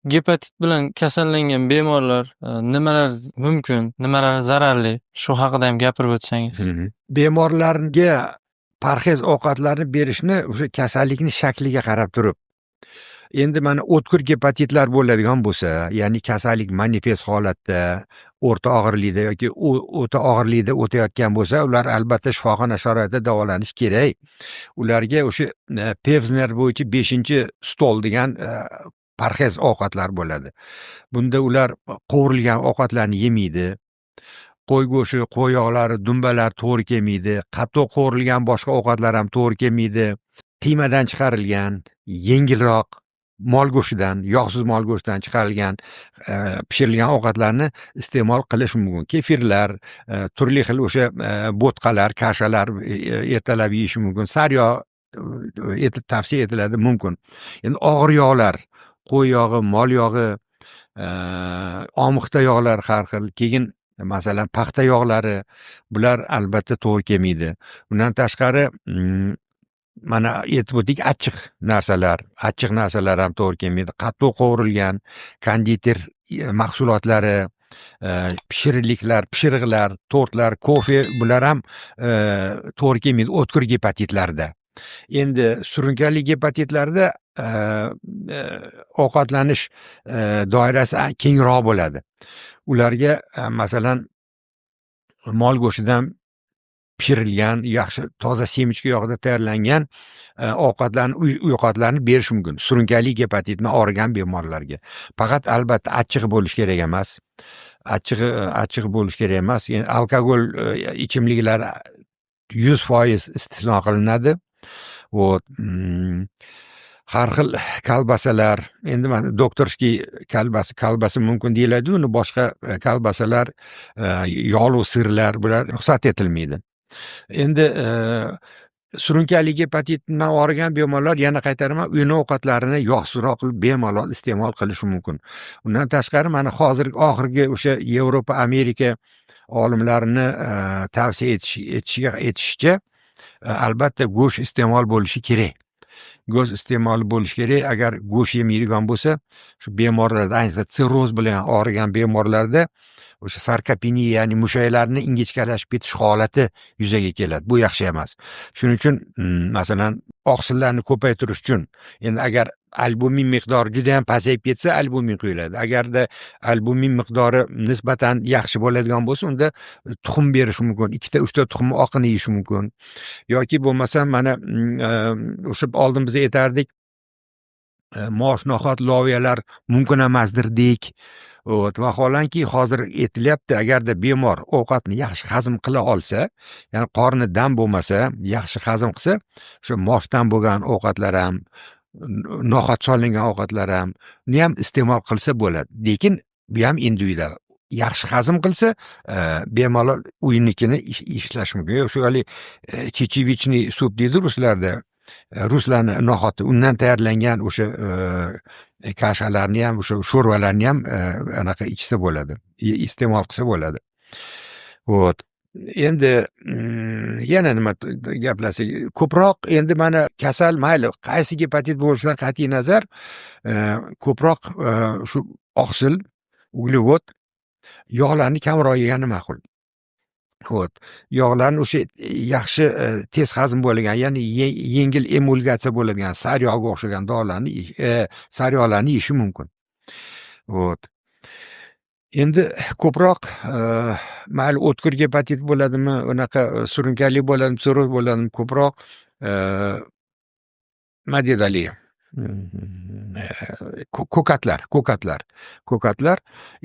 Gepatit bilan kasallangan bemorlar nimalar mumkin, nimalar zararli? Shu haqida ham gapirib o'tsangiz. Bemorlarga parhez ovqatlarni berishni o'sha kasallikni shakliga qarab turib. Endi mana o'tkir gepatitlar bo'ladigan bo'lsa, ya'ni kasallik manifest holatda, o'rta og'irlikda yoki o'ta og'irlikda o'tayotgan bo'lsa, ular albatta shifoxona sharoitida davolanishi kerak. Ularga o'sha Pevzner bo'yicha 5-stol degan parhez ovqatlar bo'ladi. Bunda ular qovurilgan ovqatlarni yemaydi. Qo'y go'shti, qo'y yog'lari, dumbalar to'g'ri kelmaydi. Qattiq qovurilgan boshqa ovqatlar ham to'g'ri kelmaydi. Qiymadan chiqarilgan, yengilroq mol go'shtidan, yog'siz mol go'shtidan chiqarilgan pishirilgan ovqatlarni iste'mol qilish mumkin. Kefirlar, turli xil o'sha bo'tqalar, kashalar ertalab yeyish mumkin. Sariyog' tavsiya etiladi mumkin. Endi og'ir yog'lar, qo'y yog'i, mol yog'i, omiqda yog'lar har xil, keyin masalan paxta yog'lari, bular albatta to'g'ri kelmaydi. Bundan tashqari mana aytib o'tdik, achchiq narsalar ham to'g'ri kelmaydi. Qattiq qovurilgan konditer mahsulotlari, pishiriqlar, tortlar, kofe, bular ham to'g'ri kelmaydi o'tkir gepatitlarda. Endi surunkali gepatitlarda ovqatlanish doirasi kengroq bo'ladi. Ularga masalan mol go'shtidan pishirilgan, yaxshi toza semichka yog'ida tayyorlangan ovqatlarni berish mumkin. Surunkali gepatitni og'rigan bemorlarga. Faqat albatta achchig'i bo'lish kerak emas. Achchig'i bo'lish kerak emas. Alkogol ichimliklar 100% istisno qilinadi. Har xil kolbasalar, endi mana doktorskiy kolbasa mumkin deyiladi, uni boshqa kolbasalar, yog'li sirlar, bular ruxsat etilmaydi. Endi surunkali gepatitdan og'rigan bemorlar, yana qaytaraman, uyni ovqatlarini yog'sizroq qilib bemalol iste'mol qilishi mumkin. Undan tashqari mana oxirgi o'sha Yevropa, Amerika olimlarini tavsiya etishicha albatta go'sht iste'mol bo'lishi kerak. Go'sht iste'moli bo'lishi kerak. Agar go'sht yemaydigan bo'lsa, shu bemorlarda, ayniqsa sirroz bilan og'rigan bemorlarda o'sha sarkopeniya, ya'ni mushaklarni ingichkalashib ketish holati yuzaga keladi. Bu yaxshi emas. Shuning uchun masalan oqsillarni ko'paytirish uchun, endi agar albumin miqdori juda ham pasayib ketsa, albumin quyiladi. Agarda albumin miqdori nisbatan yaxshi bo'ladigan bo'lsa, unda tuxum berish mumkin. 2-3 tuxum oqini yeyish mumkin. Yoki bo'lmasa mana o'sha oldin biz aytardik, mosh, no'xat, loviyalar mumkin emasdir deyik. Vaholanki hozir aytilyapti, agarda bemor ovqatni yaxshi hazm qila olsa, ya'ni qorni dam bo'lmasa, yaxshi hazm qilsa, o'sha moshdan bo'lgan ovqatlar ham, no'xat solingan ovqatlar ham, uni ham iste'mol qilsa bo'ladi. Lekin bu ham individual. Yaxshi hazm qilsa, bemalol uynikini ishlash mumkin. Shu hali chechevichniy sup deydi ruslarda. Ruslarni no'xati, undan tayyorlangan o'sha kashalarni ham, o'sha sho'rvalarni ham anaqa ichsa bo'ladi, iste'mol qilsa bo'ladi. Endi yana nima gaplasak, ko'proq endi mana kasal mayli qaysi gepatit bo'lishidan qat'iy nazar, ko'proq shu oqsil, uglevod, yog'larni kamroq yegani ma'qul. Yog'larni o'sha yaxshi tez hazm bo'lgan, ya'ni yengil emulgatsiya bo'ladigan sariyog'ga o'xshagan sariyog'larni yeyishi mumkin. Endi ko'proq mayli o'tkir gepatit bo'ladimi, unaqa surunkali bo'ladimi, sirroz bo'ladimi, ko'proq nima deydi, ko'katlar.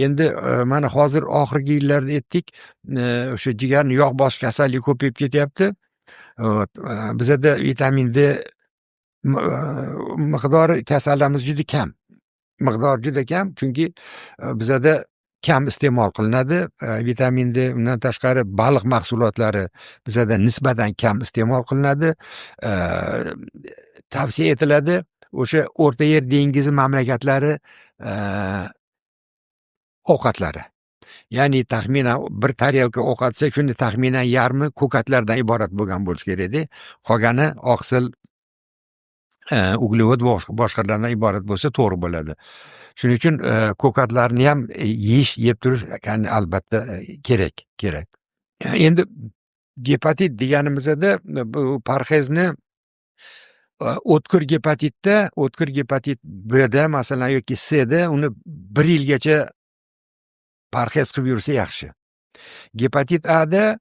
Endi mana hozir oxirgi yillarda aytdik, o'sha jigarni yog' bosish kasalligi ko'payib ketyapti. Bizada vitamin D miqdori kasallarimiz juda kam, chunki bizada kam iste'mol qilinadi vitamin D. Undan tashqari baliq mahsulotlari bizada nisbatan kam iste'mol qilinadi. Tavsiya etiladi o'sha O'rta Yer dengizi mamlakatlari ovqatlari. Ya'ni taxminan bir tarelka ovqat desa, shunda taxminan yarmi ko'katlardan iborat bo'lgan bo'lishi kerak-da. Qolgani oqsil, uglevod boshqalardan iborat bo'lsa to'g'ri bo'ladi. Shuning uchun ko'katlarni ham yeb turish albatta kerak. Endi gepatit deganimizda bu parhezni o'tkir gepatit Bda masalan yoki Cda uni 1 yilgacha parhez qilib yursa yaxshi. Gepatit Ada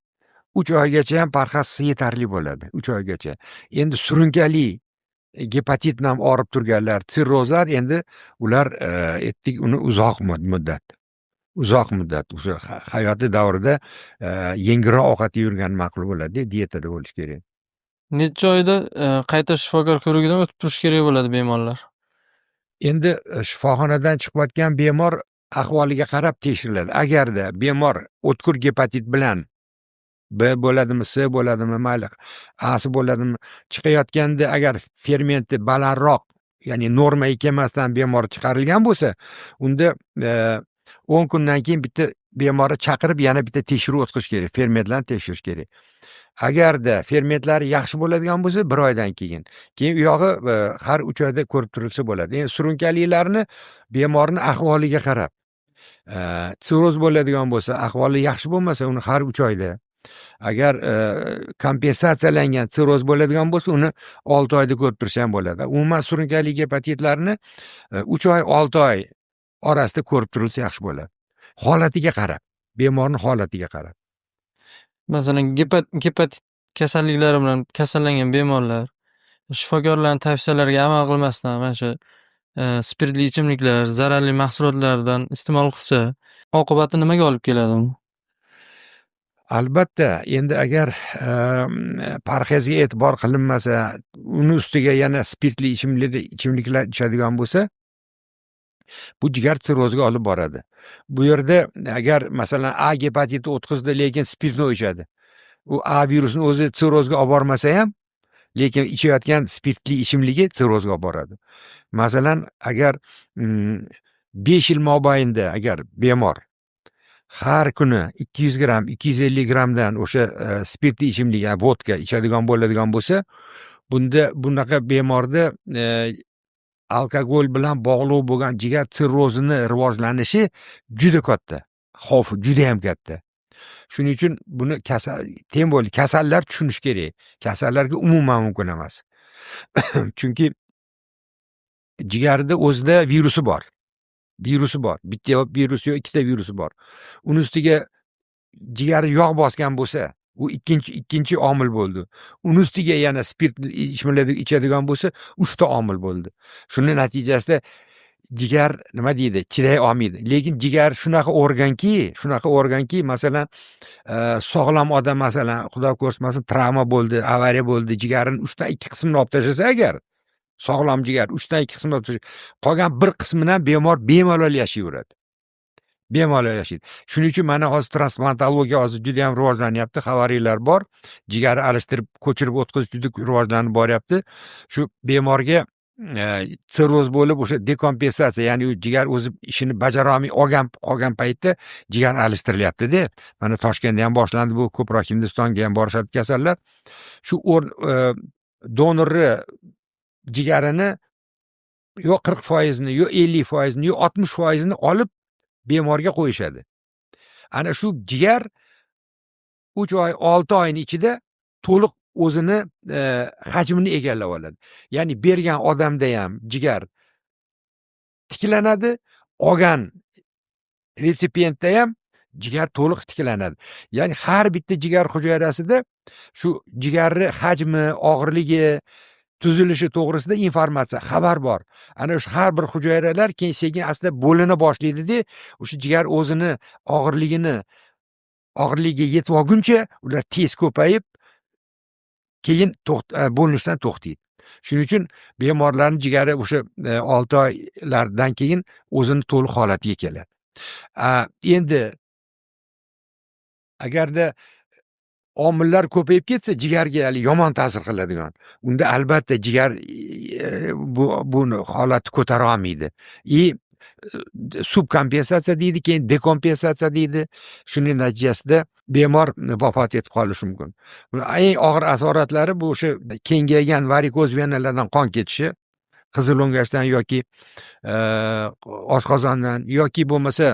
3 oygacha ham parhez yetarli bo'ladi, 3 oygacha. Endi surunkali gepatitni ham og'rib turganlar, sirrozlar endi ular aytdik uni uzoq muddat o'sha hayoti davrida yengilroq ovqat yurgan ma'qul bo'ladi, dietada bo'lish kerak. Necha oyda qayta shifokor ko'rigidan o'tib turish kerak bo'ladi bemorlar? Endi shifoxonadan chiqayotgan bemor ahvoliga qarab tekshiriladi. Agarda bemor o'tkir gepatit bilan B bo'ladimi, C bo'ladimi, mayli A'si bo'ladimi, chiqayotganda agar fermenti balandroq, ya'ni normaga kelmasdan bemor chiqarilgan bo'lsa, unda 10 kundan keyin bitta bemorni chaqirib yana bitta tekshiruv o'tkazish kerak, fermentlarni tekshirish kerak. Agarda fermentlari yaxshi bo'ladigan bo'lsa 1 oydan keyin u yog'i har 3 oyda ko'rib turilsa bo'ladi. Endi surunkalilarni bemorni ahvoliga qarab, sirroz bo'ladigan bo'lsa, ahvoli yaxshi bo'lmasa uni har 3 oyda, agar kompensatsiyalangan sirroz bo'ladigan bo'lsa uni 6 oyda ko'rib tursa ham bo'ladi. Umuman surunkali gepatitlarni 3 oy 6 oy orasida ko'rib turilsa yaxshi bo'ladi. Holatiga qarab, bemorning holatiga qarab. Masalan, gepatit kasalliklari bilan kasallangan bemorlar shifokorlarning tavsiyalariga amal qilmasdan mana shu spirtli ichimliklar, zararli mahsulotlardan iste'mol qilsa, oqibati nimaga olib keladi? Albatta, endi agar parhezga e'tibor qilinmasa, uni ustiga yana spirtli ichimliklar ichadigan bo'lsa, bu jigar sirroziga olib boradi. Bu yerda agar masalan A gepatiti o'tkazdi, lekin spirtni ichadi. U A virusini o'zi sirrozga olib bormasa ham, lekin ichayotgan spirtli ichimligi sirrozga olib boradi. Masalan, agar 5 yil mobaynida agar bemor har kuni 200 gram, 250 gramdan o'sha spirtli ichimlik, vodka ichadigan bo'ladigan bo'lsa, bunda bunaqa bemorda alkogol bilan bog'liq bo'lgan jigar sirrozini rivojlanishi juda katta, xavfi juda ham katta. Shuning uchun buni kasallar tushunish kerak. Kasallarga umuman mumkin emas. Chunki jigarda o'zida virusi bor. Bitta virus yo'q, ikkita virusi bor. Uni ustiga jigar yog' bosgan bo'lsa, u ikkinchi omil bo'ldi. Uni ustiga yana spirt ichadigan bo'lsa, 3 ta omil bo'ldi. Shuning natijasida jigar nima deydi, chiday olmaydi. Lekin jigar shunaqa organki, masalan, sog'lom odam masalan, xudo ko'rmasin, travma bo'ldi, avariya bo'ldi, jigarini 3 dan 2 qismini olib tashlasa agar, sog'lom jigar 3 dan 2 qismini olib tashlasa, qolgan 1 qismidan bemor bemalol yashayveradi. Shuning uchun mana hozir transplantologiya juda ham rivojlanyapti, xabarlar bor. Jigarni alishtirib, ko'chirib o'tkazish juda rivojlanib boryapti. Shu bemorga sirroz bo'lib o'sha dekompensatsiya, ya'ni u jigar o'zi ishini bajara olmay qolgan paytda jigar alishtirilyapti-da. Mana Toshkentda ham boshlandi bu, ko'proq Hindistonga ham borishadi kasallar. Shu donorni jigarini yo 40% ni, yo 50% ni, yo 60% ni olib bemorga qo'yishadi. Ana shu jigar 3 oy, 6 oyning ichida to'liq o'zini hajmini egallab oladi. Ya'ni bergan odamda ham jigar tiklanadi, olgan resipiyentda ham jigar to'liq tiklanadi. Ya'ni har bitta jigar hujayrasida shu jigarni hajmi, og'irligi, tuzilishi to'g'risida informatsiya, xabar bor. Ana shu har bir hujayralar keyin sekin aslida bo'lina boshlaydi-da, o'sha jigar o'zini og'irligiga yetib olguncha ular tez ko'payib, keyin bo'linishdan to'xtaydi. Shuning uchun bemorlarning jigari o'sha 6 oylardan keyin o'zini to'liq holatiga keladi. Endi agarda omillar ko'payib ketsa, jigarga yomon ta'sir qiladigan. Unda albatta jigar buni holatni ko'tara olmaydi. Subkompensatsiya deydi, keyin dekompensatsiya deydi. Shuning natijasida bemor vafot etib qolishi mumkin. Eng og'ir asoratlari bu o'sha kengaygan varikoz venalardan qon ketishi, qizil o'ngachdan yoki oshqozondan yoki bo'lmasa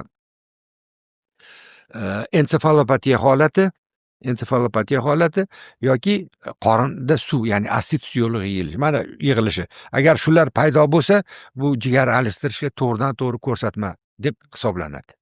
ensefalopatiya holati yoki qorinda suv, ya'ni asid yo'li yig'ilishi. Agar shular paydo bo'lsa, bu jigar alishtirishga to'g'ridan to'g'ri ko'rsatma deb hisoblanadi.